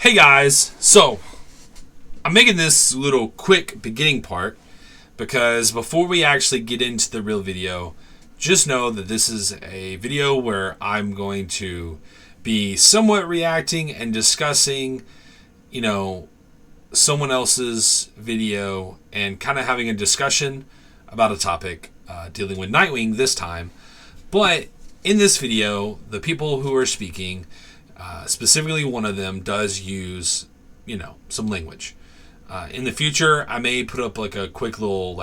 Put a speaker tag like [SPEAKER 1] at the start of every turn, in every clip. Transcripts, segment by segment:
[SPEAKER 1] Hey guys, so I'm making this little quick beginning part because before we actually get into the real video, just know that this is a video where I'm going to be somewhat reacting and discussing, someone else's video and kind of having a discussion about a topic dealing with Nightwing this time. But in this video, the people who are speaking, specifically one of them, does use, some language. In the future, I may put up like a quick little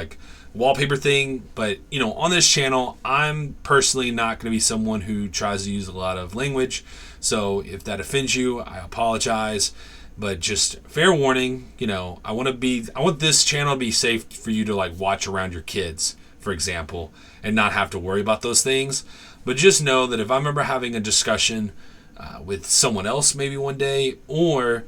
[SPEAKER 1] wallpaper thing, but on this channel, I'm personally not going to be someone who tries to use a lot of language. So if that offends you, I apologize. But just fair warning, I want this channel to be safe for you to watch around your kids, for example, and not have to worry about those things. But just know that if I remember having a discussion with someone else maybe one day, or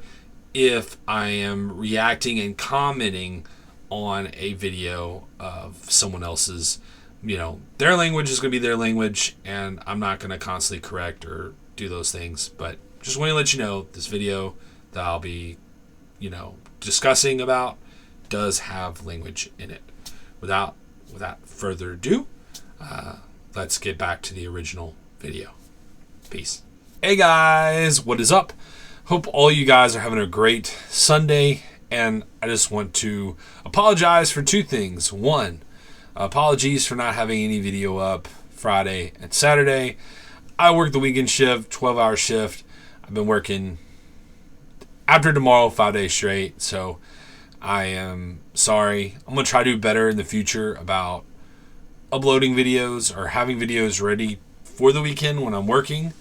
[SPEAKER 1] if I am reacting and commenting on a video of someone else's, their language is going to be their language, and I'm not going to constantly correct or do those things. But just want to let you know, this video that I'll be, discussing about does have language in it. Without further ado, let's get back to the original video. Peace. Hey guys, what is up? Hope all you guys are having a great Sunday, and I just want to apologize for two things. One, apologies for not having any video up Friday and Saturday. I work the weekend shift, 12-hour shift. I've been working after tomorrow 5 days straight, so I am sorry. I'm going to try to do better in the future about uploading videos or having videos ready for the weekend when I'm working,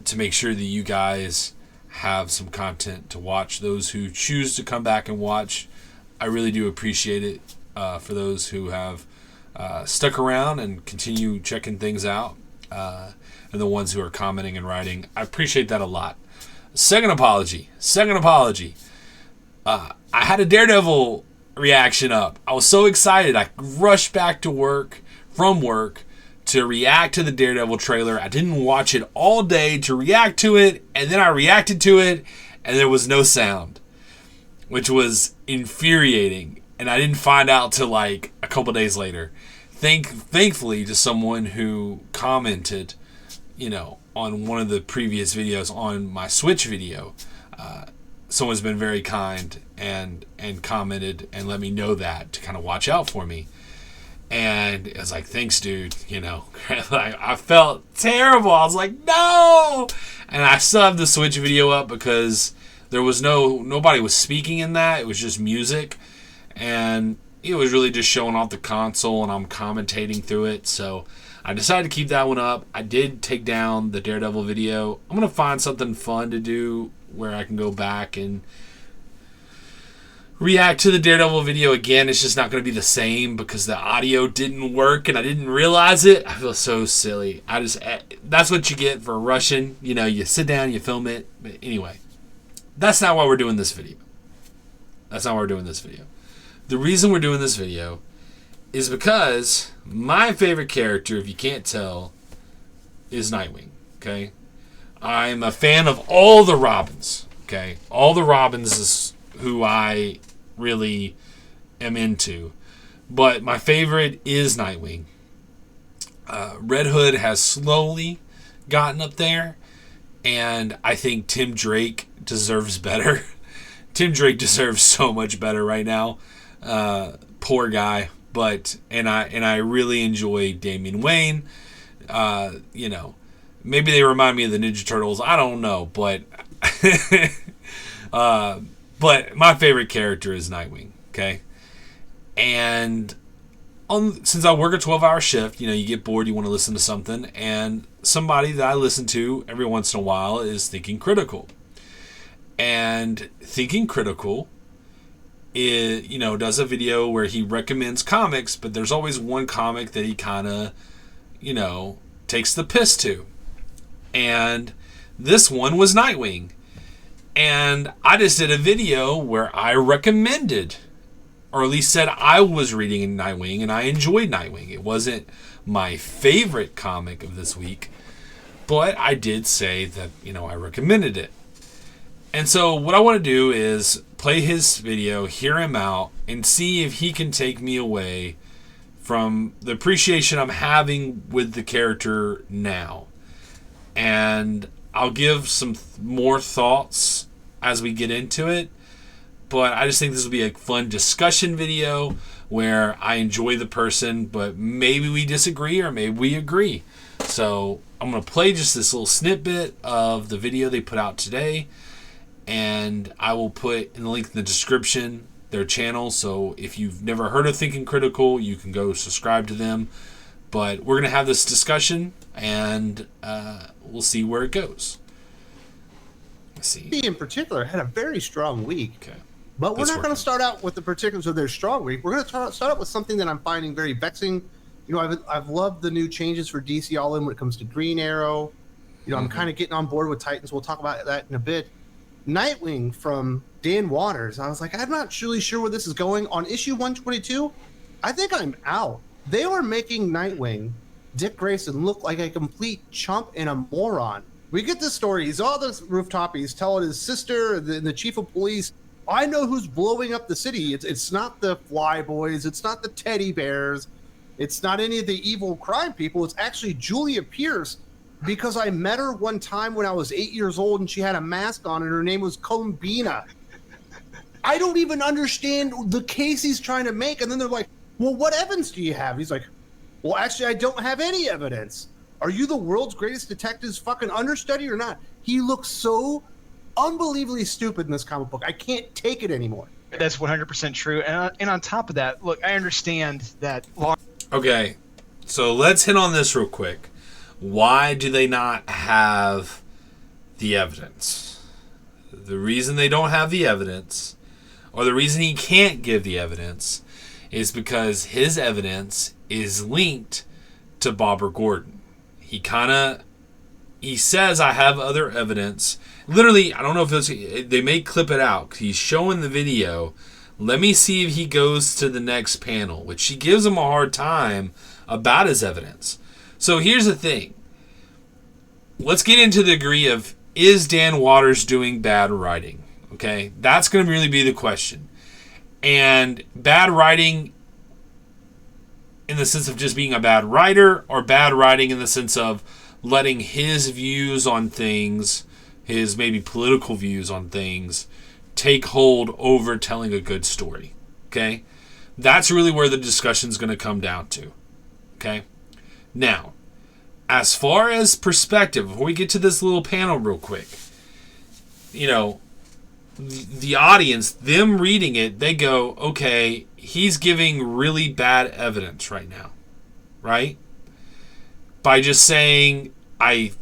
[SPEAKER 1] to make sure that you guys have some content to watch. Those who choose to come back and watch, I really do appreciate it. For those who have stuck around and continue checking things out, and the ones who are commenting and writing, I appreciate that a lot. Second apology. I had a Daredevil reaction up. I was so excited. I rushed back to from work to react to the Daredevil trailer. I didn't watch it all day to react to it, and then I reacted to it, and there was no sound, which was infuriating. And I didn't find out till a couple days later. Thankfully, to someone who commented, on one of the previous videos on my Switch video, someone's been very kind and commented and let me know that to kind of watch out for me. And it was like, thanks, dude. I felt terrible. I was like, no. And I still have the Switch video up because there was nobody was speaking in that. It was just music, and it was really just showing off the console, and I'm commentating through it. So I decided to keep that one up. I did take down the Daredevil video. I'm going to find something fun to do where I can go back and react to the Daredevil video again. It's just not going to be the same because the audio didn't work and I didn't realize it. I feel so silly. That's what you get for rushing. You sit down, you film it. But anyway, that's not why we're doing this video. The reason we're doing this video is because my favorite character, if you can't tell, is Nightwing, okay? I'm a fan of all the Robins, okay? All the Robins is who I really am into. But my favorite is Nightwing. Red Hood has slowly gotten up there, and I think Tim Drake deserves better. Tim Drake deserves so much better right now. Poor guy. But I really enjoy Damian Wayne. Maybe they remind me of the Ninja Turtles. I don't know, but but my favorite character is Nightwing. Okay, and since I work a 12-hour shift, you get bored, you want to listen to something, and somebody that I listen to every once in a while is Thinking Critical, and Thinking Critical does a video where he recommends comics, but there's always one comic that he kind of, takes the piss to. And this one was Nightwing. And I just did a video where I recommended, or at least said I was reading Nightwing and I enjoyed Nightwing. It wasn't my favorite comic of this week, but I did say that, I recommended it. And so what I want to do is play his video, hear him out, and see if he can take me away from the appreciation I'm having with the character now. And I'll give some more thoughts as we get into it. But I just think this will be a fun discussion video where I enjoy the person, but maybe we disagree or maybe we agree. So I'm going to play just this little snippet of the video they put out today. And I will put in the link in the description their channel. So if you've never heard of Thinking Critical, you can go subscribe to them. But we're going to have this discussion, and we'll see where it goes. Let's see.
[SPEAKER 2] He in particular had a very strong week.
[SPEAKER 1] Okay.
[SPEAKER 2] But we're not going to start out with the particulars of their strong week. We're going to start out with something that I'm finding very vexing. You know, I've loved the new changes for DC All In when it comes to Green Arrow. You know, I'm kind of getting on board with Titans. We'll talk about that in a bit. Nightwing from Dan Waters. I was like, I'm not really sure where this is going. On issue 122, I think I'm out. They were making Nightwing, Dick Grayson, look like a complete chump and a moron. We get this story. He's on this rooftop. He's telling his sister, the chief of police, I know who's blowing up the city. It's not the Flyboys. It's not the teddy bears. It's not any of the evil crime people. It's actually Julia Pierce, because I met her one time when I was 8 years old and she had a mask on and her name was Columbina. I don't even understand the case he's trying to make. And then they're like, well, what evidence do you have? He's like, well, actually, I don't have any evidence. Are you the world's greatest detective's fucking understudy or not? He looks so unbelievably stupid in this comic book. I can't take it anymore.
[SPEAKER 3] That's 100% true. And on top of that, look, I understand that.
[SPEAKER 1] Okay, so let's hit on this real quick. Why do they not have the evidence? The reason they don't have the evidence, or the reason he can't give the evidence, is because his evidence is linked to Barbara Gordon. He says, I have other evidence. Literally, I don't know if they may clip it out. He's showing the video. Let me see if he goes to the next panel, which she gives him a hard time about his evidence. So here's the thing. Let's get into the degree of, is Dan Waters doing bad writing? Okay, that's going to really be the question. And bad writing in the sense of just being a bad writer, or bad writing in the sense of letting his views on things, his maybe political views on things, take hold over telling a good story. Okay? That's really where the discussion's going to come down to. Okay? Now, as far as perspective, before we get to this little panel real quick, you know, the audience, them reading it, they go, okay, he's giving really bad evidence right now, right? By just saying,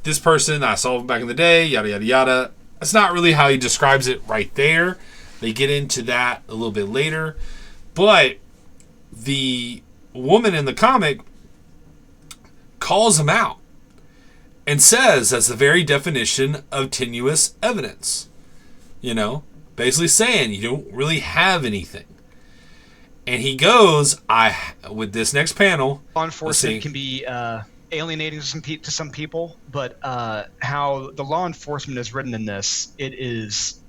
[SPEAKER 1] this person, I saw him back in the day, yada, yada, yada. That's not really how he describes it right there. They get into that a little bit later. But the woman in the comic calls him out and says that's the very definition of tenuous evidence. You know, basically saying you don't really have anything. And he goes, with this next panel,
[SPEAKER 3] law enforcement can be alienating to some people, but how the law enforcement is written in this, it is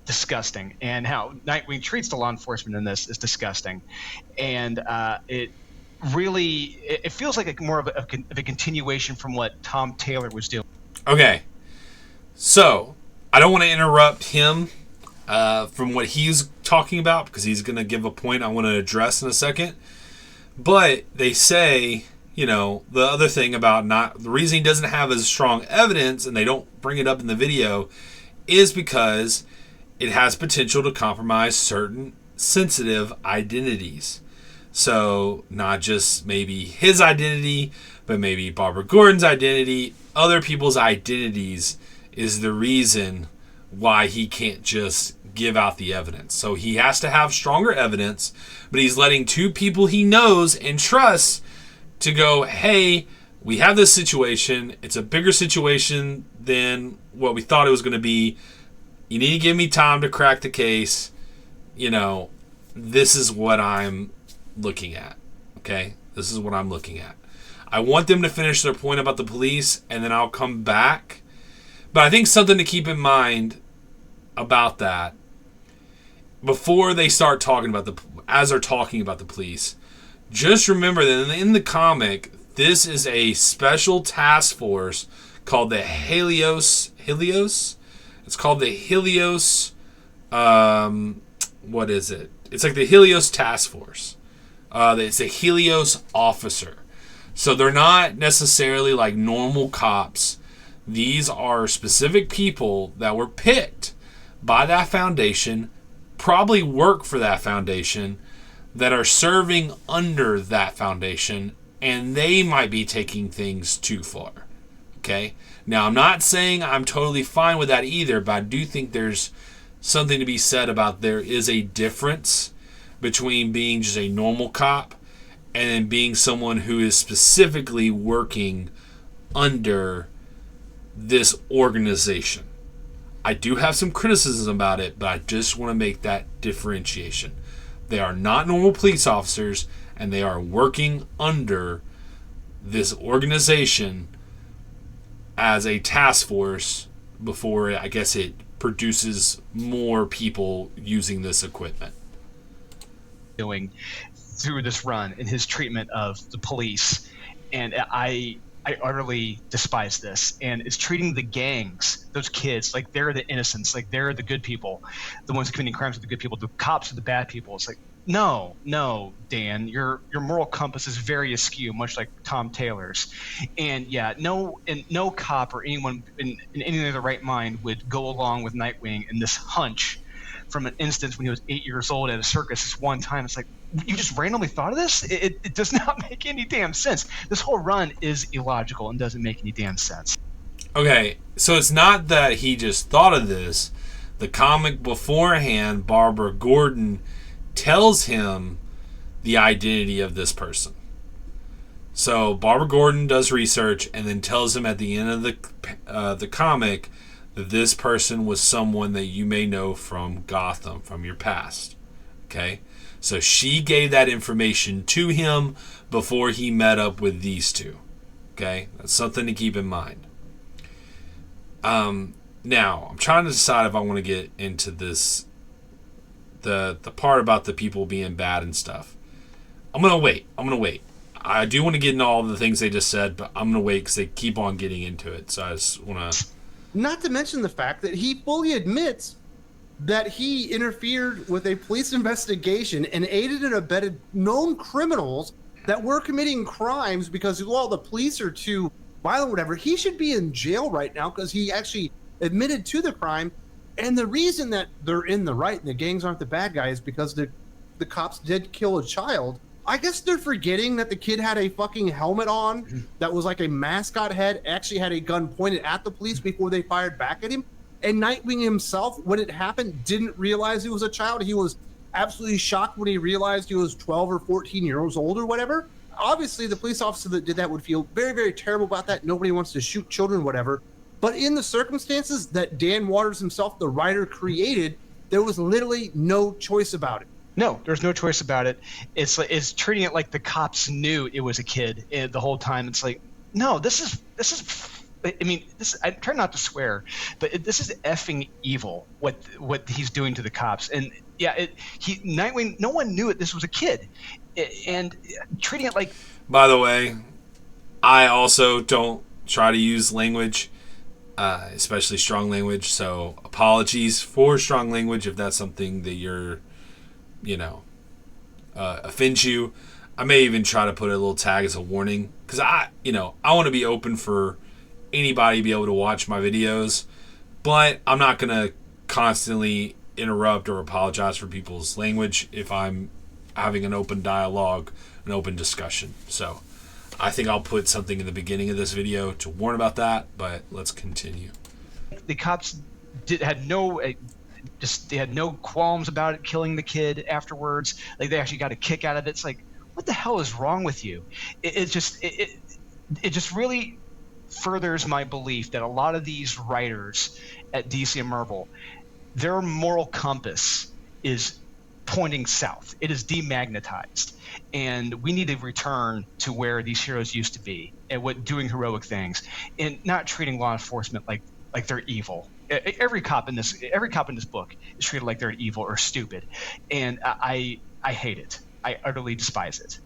[SPEAKER 3] disgusting. And how Nightwing treats the law enforcement in this is disgusting. And it feels like more of a continuation from what Tom Taylor was doing.
[SPEAKER 1] Okay, so I don't want to interrupt him from what he's talking about, because he's going to give a point I want to address in a second. But they say, you know, the other thing about the reason he doesn't have as strong evidence, and they don't bring it up in the video, is because it has potential to compromise certain sensitive identities. So not just maybe his identity, but maybe Barbara Gordon's identity, other people's identities is the reason why he can't just give out the evidence. So he has to have stronger evidence, but he's letting two people he knows and trusts to go, hey, we have this situation. It's a bigger situation than what we thought it was going to be. You need to give me time to crack the case. You know, this is what I'm looking at. Okay? This is what I'm looking at. I want them to finish their point about the police, and then I'll come back. But I think something to keep in mind about that, before they start talking about as they're talking about the police, just remember that in the comic, this is a special task force called the Helios. It's called the Helios. What is it? It's like the Helios Task Force. It's a Helios officer. So they're not necessarily like normal cops. These are specific people that were picked by that foundation, probably work for that foundation, that are serving under that foundation, and they might be taking things too far. Okay? Now, I'm not saying I'm totally fine with that either, but I do think there's something to be said about there is a difference between being just a normal cop and then being someone who is specifically working under this organization. I do have some criticism about it, but I just want to make that differentiation. They are not normal police officers, and they are working under this organization as a task force before, I guess, it produces more people using this equipment.
[SPEAKER 3] Doing through this run in his treatment of the police, and I utterly despise this, and it's treating the gangs, those kids, like they're the innocents, like they're the good people, the ones committing crimes are the good people, the cops are the bad people. It's like, no, Dan, your moral compass is very askew, much like Tom Taylor's. And yeah, no cop or anyone in any of the right mind would go along with Nightwing in this hunch from an instance when he was 8 years old at a circus this one time. It's like, you just randomly thought of this? It does not make any damn sense. This whole run is illogical and doesn't make any damn sense.
[SPEAKER 1] Okay, so it's not that he just thought of this. The comic beforehand, Barbara Gordon tells him the identity of this person. So Barbara Gordon does research and then tells him at the end of the comic that this person was someone that you may know from Gotham, from your past. Okay? So she gave that information to him before he met up with these two. Okay? That's something to keep in mind. Now, I'm trying to decide if I want to get into this, the part about the people being bad and stuff. I'm going to wait. I do want to get into all the things they just said, but I'm going to wait because they keep on getting into it. So I just want to...
[SPEAKER 2] Not to mention the fact that he fully admits that he interfered with a police investigation and aided and abetted known criminals that were committing crimes because, well, the police are too violent, whatever. He should be in jail right now because he actually admitted to the crime. And the reason that they're in the right and the gangs aren't the bad guys is because the cops did kill a child. I guess they're forgetting that the kid had a fucking helmet on that was like a mascot head, actually had a gun pointed at the police before they fired back at him. And Nightwing himself, when it happened, didn't realize he was a child. He was absolutely shocked when he realized he was 12 or 14 years old or whatever. Obviously, the police officer that did that would feel very, very terrible about that. Nobody wants to shoot children, whatever. But in the circumstances that Dan Waters himself, the writer, created, there was literally no choice about it.
[SPEAKER 3] No, there's no choice about it. It's treating it like the cops knew it was a kid the whole time. It's like, no, this is. I mean, I try not to swear, but this is effing evil. What he's doing to the cops, and yeah, Nightwing. No one knew this was a kid, and treating it like.
[SPEAKER 1] By the way, I also don't try to use language, especially strong language. So apologies for strong language if that's something that you're. Offends you. I may even try to put a little tag as a warning because I want to be open for anybody to be able to watch my videos, but I'm not going to constantly interrupt or apologize for people's language if I'm having an open dialogue, an open discussion. So I think I'll put something in the beginning of this video to warn about that, but let's continue.
[SPEAKER 3] The cops had no qualms about it, killing the kid afterwards. Like, they actually got a kick out of it. It's like, what the hell is wrong with you? It just really furthers my belief that a lot of these writers at DC and Marvel, their moral compass is pointing south. It is demagnetized, and we need to return to where these heroes used to be and doing heroic things, and not treating law enforcement like they're evil. every cop in this book is treated like they're evil or stupid, and I hate it. I utterly despise it.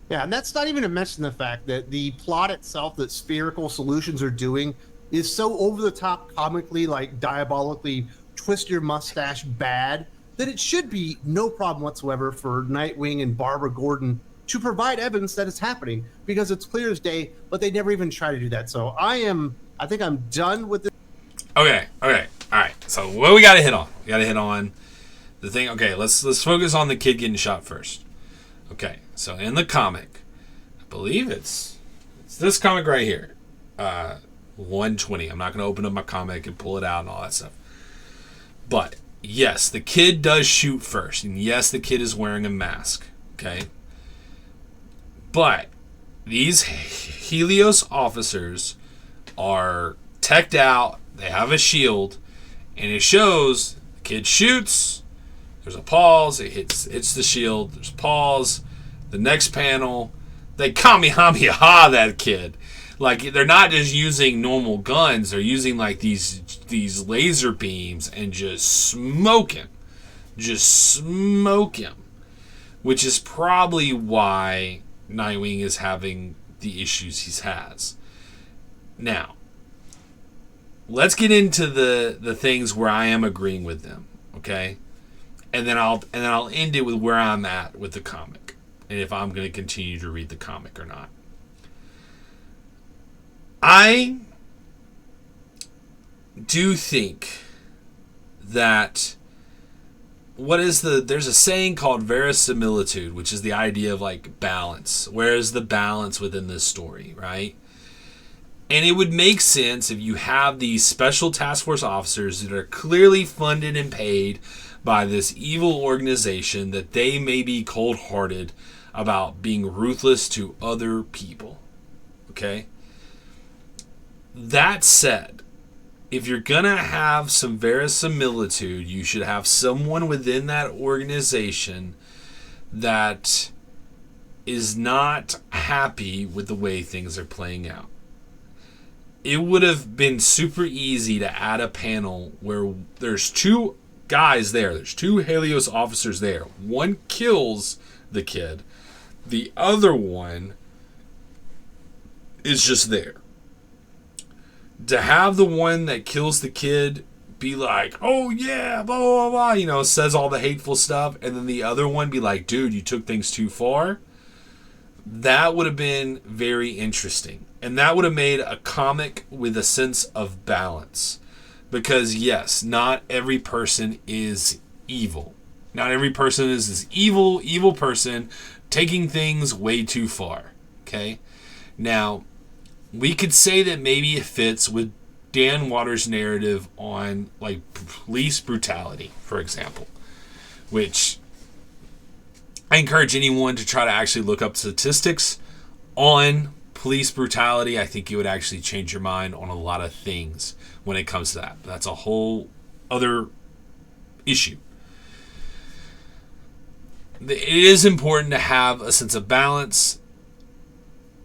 [SPEAKER 2] Yeah, and that's not even to mention the fact that the plot itself that Spherical Solutions are doing is so over the top, comically, like diabolically twist your mustache bad, that it should be no problem whatsoever for Nightwing and Barbara Gordon to provide evidence that it's happening, because it's clear as day, but they never even try to do that. So I think I'm done with this.
[SPEAKER 1] Okay, all right. So what we got to hit on? We got to hit on the thing. Okay, let's focus on the kid getting shot first. Okay, so in the comic, I believe it's this comic right here, 120. I'm not going to open up my comic and pull it out and all that stuff. But yes, the kid does shoot first, and yes, the kid is wearing a mask. Okay, but these Helios officers are teched out. They have a shield, and it shows the kid shoots. There's a pause. It hits the shield. There's pause. The next panel, they kamehameha that kid. Like, they're not just using normal guns. They're using like these laser beams and just smoke him. Which is probably why Nightwing is having the issues he has. Now, let's get into the things where I am agreeing with them, okay? And then I'll end it with where I'm at with the comic, and if I'm going to continue to read the comic or not. I do think that there's a saying called verisimilitude, which is the idea of like balance. Where is the balance within this story, right? And it would make sense if you have these special task force officers that are clearly funded and paid by this evil organization, that they may be cold-hearted about being ruthless to other people. Okay? That said, if you're going to have some verisimilitude, you should have someone within that organization that is not happy with the way things are playing out. It would have been super easy to add a panel where there's two guys there. There's two Helios officers there. One kills the kid. The other one is just there. To have the one that kills the kid be like, oh yeah, blah, blah, blah, you know, says all the hateful stuff, and then the other one be like, dude, you took things too far. That would have been very interesting. And that would have made a comic with a sense of balance. Because yes, not every person is evil. Not every person is this evil person taking things way too far. Okay? Now, we could say that maybe it fits with Dan Waters' narrative on like police brutality, for example. Which I encourage anyone to try to actually look up statistics on police brutality. I think it would actually change your mind on a lot of things when it comes to that. But that's a whole other issue. It is important to have a sense of balance.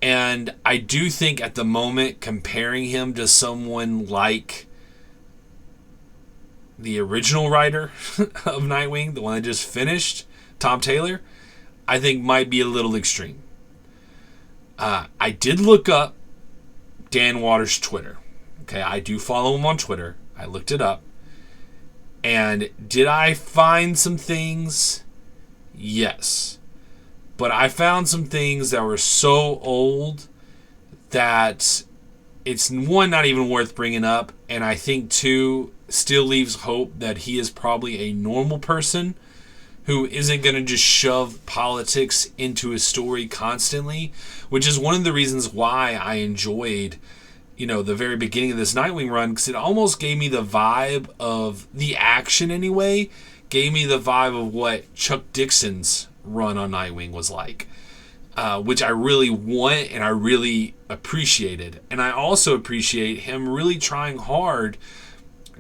[SPEAKER 1] And I do think at the moment, comparing him to someone like the original writer of Nightwing, the one that just finished, Tom Taylor, I think might be a little extreme. I did look up Dan Waters' Twitter. Okay, I do follow him on Twitter. I looked it up. And did I find some things? Yes. But I found some things that were so old that it's, one, not even worth bringing up. And I think, two, still leaves hope that he is probably a normal person who isn't going to just shove politics into his story constantly, which is one of the reasons why I enjoyed, the very beginning of this Nightwing run, because it almost gave me the vibe of the action anyway, gave me the vibe of what Chuck Dixon's run on Nightwing was like, which I really want and I really appreciated. And I also appreciate him really trying hard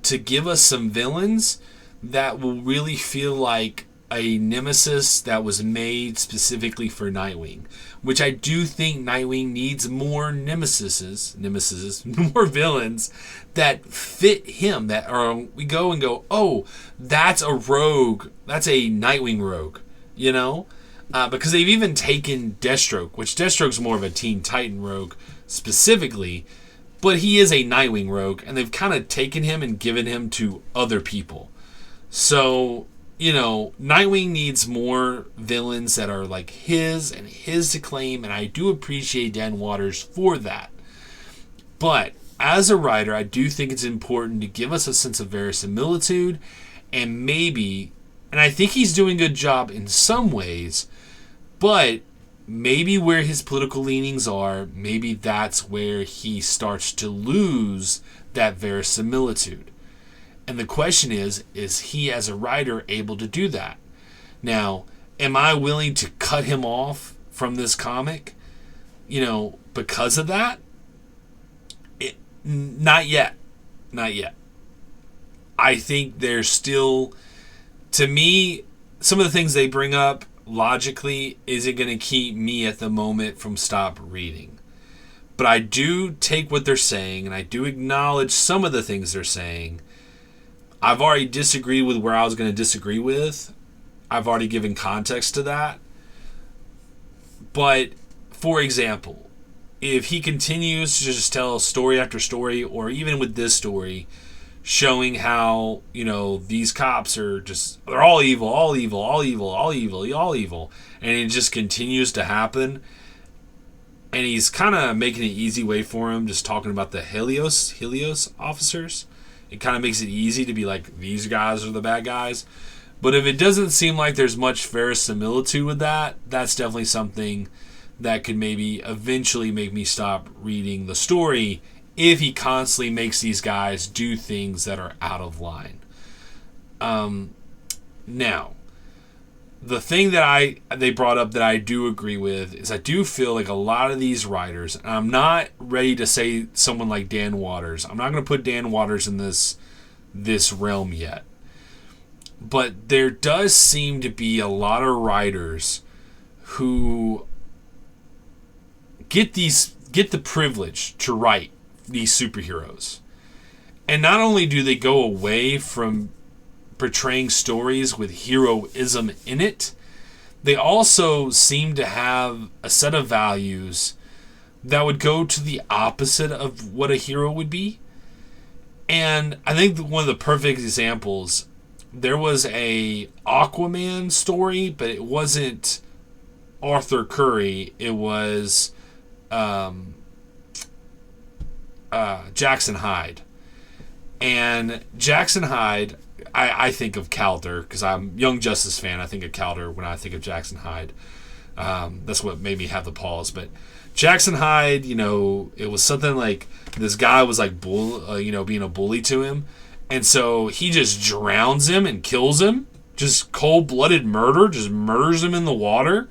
[SPEAKER 1] to give us some villains that will really feel like a nemesis that was made specifically for Nightwing, which I do think Nightwing needs more nemesis, more villains that fit him, that are, we go and go, oh, that's a rogue, that's a Nightwing rogue, you know? Because they've even taken Deathstroke, which Deathstroke's more of a Teen Titan rogue specifically, but he is a Nightwing rogue, and they've kind of taken him and given him to other people. So, you know, Nightwing needs more villains that are like his and his to claim, and I do appreciate Dan Waters for that. But as a writer, I do think it's important to give us a sense of verisimilitude, and maybe, and I think he's doing a good job in some ways, but maybe where his political leanings are, maybe that's where he starts to lose that verisimilitude. And the question is he as a writer able to do that? Now, am I willing to cut him off from this comic, you know, because of that? Not yet. Not yet. I think there's still, to me, some of the things they bring up logically isn't going to keep me at the moment from stop reading. But I do take what they're saying, and I do acknowledge some of the things they're saying. I've already disagreed with where I was going to disagree with. I've already given context to that. But, for example, if he continues to just tell story after story, or even with this story, showing how, you know, these cops are just, they're all evil, all evil, all evil, all evil, all evil, and it just continues to happen, and he's kind of making an easy way for him, just talking about the Helios officers. It kind of makes it easy to be like, these guys are the bad guys. But if it doesn't seem like there's much verisimilitude with that, that's definitely something that could maybe eventually make me stop reading the story, if he constantly makes these guys do things that are out of line. Now, the thing that they brought up that I do agree with is I do feel like a lot of these writers, and I'm not ready to say someone like Dan Waters. I'm not going to put Dan Waters in this realm yet. But there does seem to be a lot of writers who get the privilege to write these superheroes. And not only do they go away from portraying stories with heroism in it, they also seem to have a set of values that would go to the opposite of what a hero would be. And I think one of the perfect examples, there was a Aquaman story, but it wasn't Arthur Curry, it was Jackson Hyde. And Jackson Hyde, I think of Calder, because I'm a Young Justice fan. I think of Calder when I think of Jackson Hyde. That's what made me have the pause. But Jackson Hyde, you know, it was something like this guy was like being a bully to him. And so he just drowns him and kills him. Just cold-blooded murder, just murders him in the water.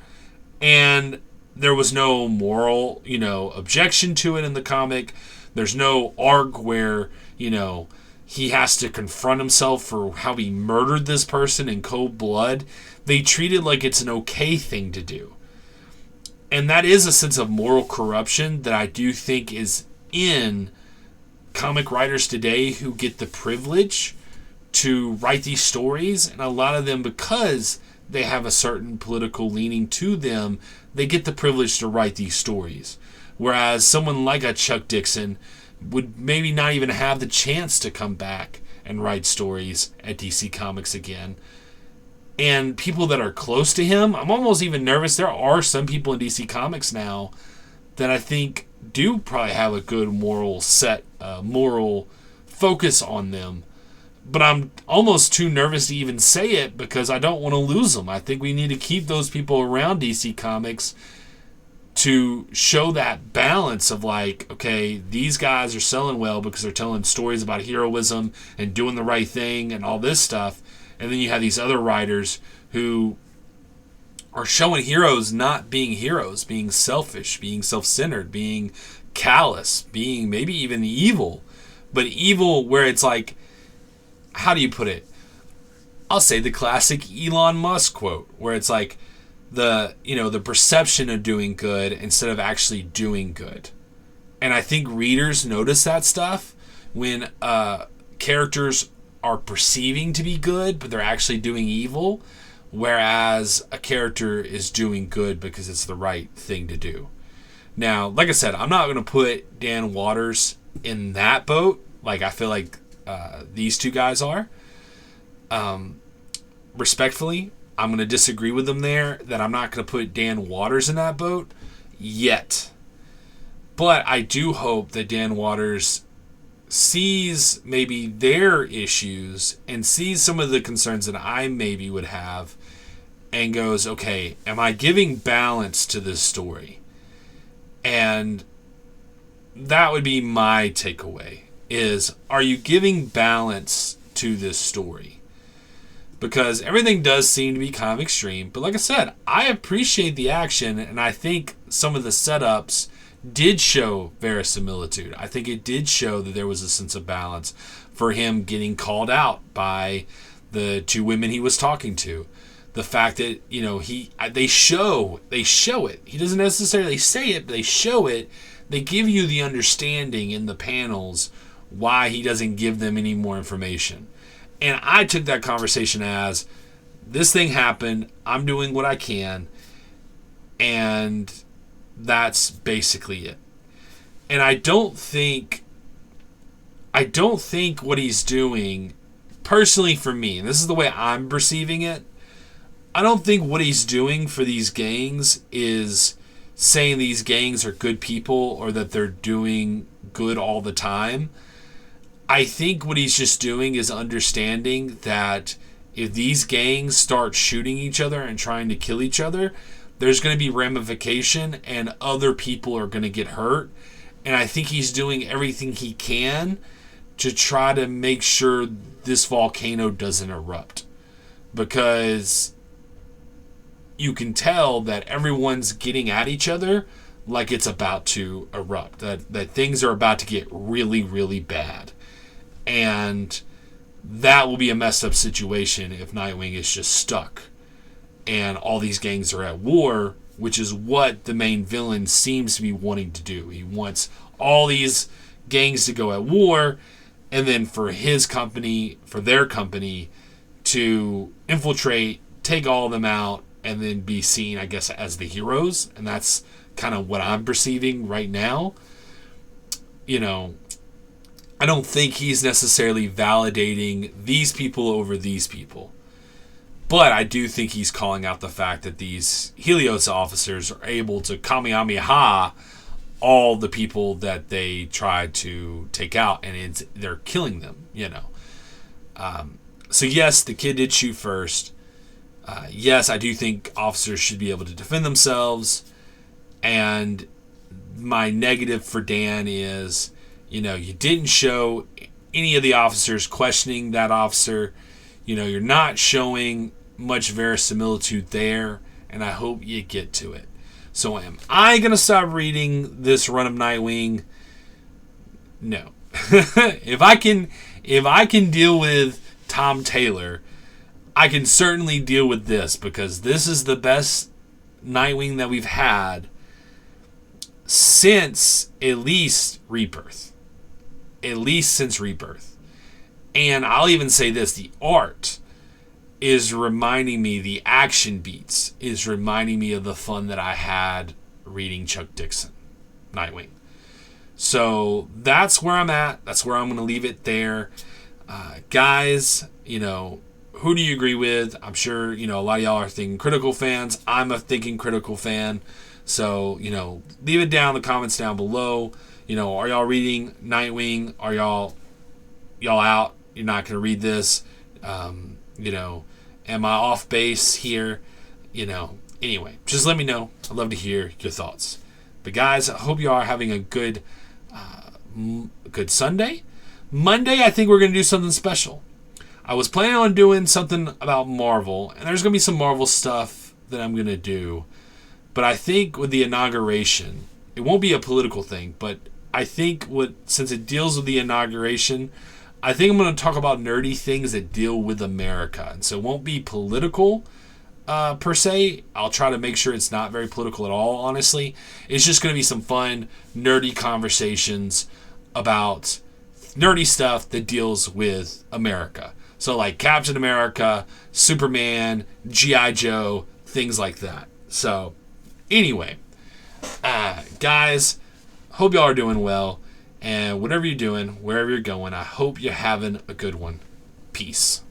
[SPEAKER 1] And there was no moral, you know, objection to it in the comic. There's no arc where, you know, he has to confront himself for how he murdered this person in cold blood. They treat it like it's an okay thing to do. And that is a sense of moral corruption that I do think is in comic writers today who get the privilege to write these stories. And a lot of them, because they have a certain political leaning to them, they get the privilege to write these stories. Whereas someone like a Chuck Dixon would maybe not even have the chance to come back and write stories at DC Comics again. And people that are close to him, I'm almost even nervous. There are some people in DC Comics now that I think do probably have a good moral focus on them. But I'm almost too nervous to even say it because I don't want to lose them. I think we need to keep those people around DC Comics to show that balance of like, okay, these guys are selling well because they're telling stories about heroism and doing the right thing and all this stuff. And then you have these other writers who are showing heroes not being heroes, being selfish, being self-centered, being callous, being maybe even evil. But evil where it's like, how do you put it? I'll say the classic Elon Musk quote, where it's like the perception of doing good instead of actually doing good. And I think readers notice that stuff when characters are perceiving to be good, but they're actually doing evil, whereas a character is doing good because it's the right thing to do. Now, like I said, I'm not going to put Dan Waters in that boat like I feel like these two guys are. Respectfully, I'm going to disagree with them there, that I'm not going to put Dan Waters in that boat yet. But I do hope that Dan Waters sees maybe their issues and sees some of the concerns that I maybe would have and goes, okay, am I giving balance to this story? And that would be my takeaway, is, are you giving balance to this story? Because everything does seem to be kind of extreme. But like I said, I appreciate the action, and I think some of the setups did show verisimilitude. I think it did show that there was a sense of balance for him getting called out by the two women he was talking to. The fact that, they show it. He doesn't necessarily say it, but they show it. They give you the understanding in the panels why he doesn't give them any more information. And I took that conversation as, this thing happened, I'm doing what I can, and that's basically it. And I don't think what he's doing, personally for me, and this is the way I'm perceiving it, I don't think what he's doing for these gangs is saying these gangs are good people or that they're doing good all the time. I think what he's just doing is understanding that if these gangs start shooting each other and trying to kill each other, there's going to be ramification and other people are going to get hurt. And I think he's doing everything he can to try to make sure this volcano doesn't erupt. Because you can tell that everyone's getting at each other like it's about to erupt. That things are about to get really, really bad. And that will be a messed up situation if Nightwing is just stuck and all these gangs are at war, which is what the main villain seems to be wanting to do. He wants all these gangs to go at war, and then for their company to infiltrate, take all of them out, and then be seen, I guess, as the heroes. And that's kind of what I'm perceiving right now. I don't think he's necessarily validating these people over these people. But I do think he's calling out the fact that these Helios officers are able to Kamehameha all the people that they tried to take out, and they're killing them, So yes, the kid did shoot first. Yes, I do think officers should be able to defend themselves. And my negative for Dan is, you didn't show any of the officers questioning that officer. You're not showing much verisimilitude there, and I hope you get to it. So am I going to stop reading this run of Nightwing? No. If I can deal with Tom Taylor, I can certainly deal with this, because this is the best Nightwing that we've had since at least Rebirth. At least since Rebirth. And I'll even say this, the art is reminding me, the action beats is reminding me of the fun that I had reading Chuck Dixon, Nightwing. So that's where I'm at. That's where I'm going to leave it there. Guys, who do you agree with? I'm sure, a lot of y'all are Thinking Critical fans. I'm a Thinking Critical fan. So, leave it down in the comments down below. Are y'all reading Nightwing? Are y'all out? You're not going to read this? Am I off base here? Anyway, just let me know. I'd love to hear your thoughts. But guys, I hope you are having a good Sunday. Monday, I think we're going to do something special. I was planning on doing something about Marvel, and there's going to be some Marvel stuff that I'm going to do. But I think with the inauguration, it won't be a political thing, but I think since it deals with the inauguration, I think I'm going to talk about nerdy things that deal with America. And so it won't be political per se. I'll try to make sure it's not very political at all, honestly. It's just going to be some fun, nerdy conversations about nerdy stuff that deals with America. So like Captain America, Superman, G.I. Joe, things like that. So anyway, guys, hope y'all are doing well. And whatever you're doing, wherever you're going, I hope you're having a good one. Peace.